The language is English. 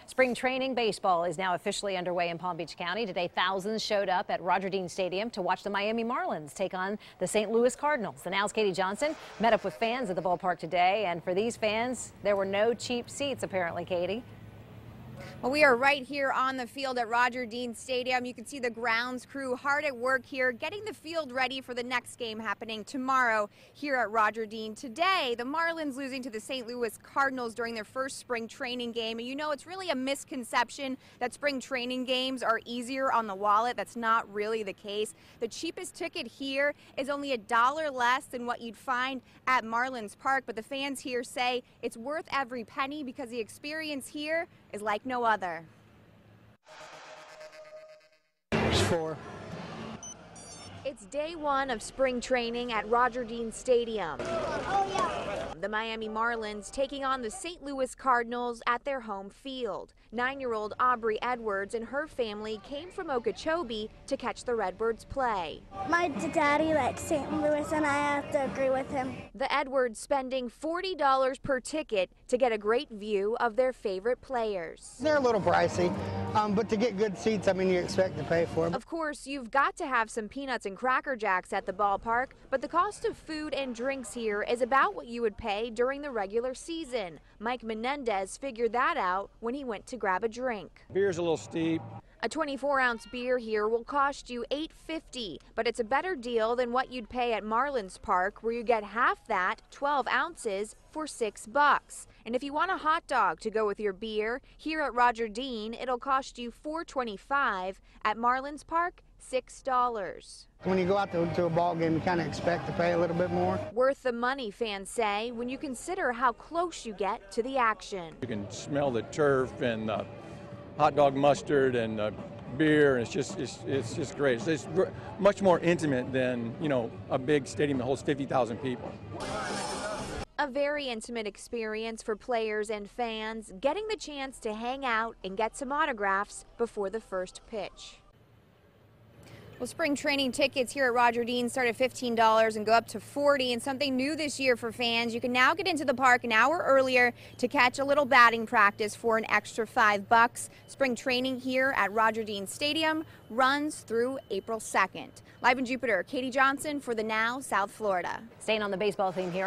Spring training baseball is now officially underway in Palm Beach County. Today, thousands showed up at Roger Dean Stadium to watch the Miami Marlins take on the St. Louis Cardinals. The Now's Katie Johnson met up with fans at the ballpark today, and for these fans, there were no cheap seats, apparently, Katie. Well, we are right here on the field at Roger Dean Stadium. You can see the grounds crew hard at work here, getting the field ready for the next game happening tomorrow here at Roger Dean. Today, the Marlins losing to the St. Louis Cardinals during their first spring training game. And you know, it's really a misconception that spring training games are easier on the wallet. That's not really the case. The cheapest ticket here is only $1 less than what you'd find at Marlins Park. But the fans here say it's worth every penny because the experience here is like no other. It's day one of spring training at Roger Dean Stadium. The Miami Marlins taking on the St. Louis Cardinals at their home field. 9-year-old Aubrey Edwards and her family came from Okeechobee to catch the Redbirds play. My daddy likes St. Louis and I have to agree with him. The Edwards spending $40 per ticket to get a great view of their favorite players. They're a little pricey, but to get good seats, I mean, you expect to pay for them. Of course, you've got to have some peanuts and Cracker Jacks at the ballpark, but the cost of food and drinks here is about what you would pay during the regular season. Mike Menendez figured that out when he went to grab a drink. Beer's a little steep. A 24-ounce beer here will cost you $8.50, but it's a better deal than what you'd pay at Marlins Park, where you get half that, 12 ounces, for $6. And if you want a hot dog to go with your beer, here at Roger Dean, it'll cost you $4.25. At Marlins Park, $6. When you go out to a ball game, you kind of expect to pay a little bit more. Worth the money, fans say, when you consider how close you get to the action. You can smell the turf and hot dog mustard and beer, and it's just great. It's much more intimate than, you know, a big stadium that holds 50,000 people. A very intimate experience for players and fans, getting the chance to hang out and get some autographs before the first pitch. Well, spring training tickets here at Roger Dean start at $15 and go up to $40. And something new this year for fans, you can now get into the park an hour earlier to catch a little batting practice for an extra $5. Spring training here at Roger Dean Stadium runs through April 2nd. Live in Jupiter, Katie Johnson for the Now South Florida. Staying on the baseball theme here.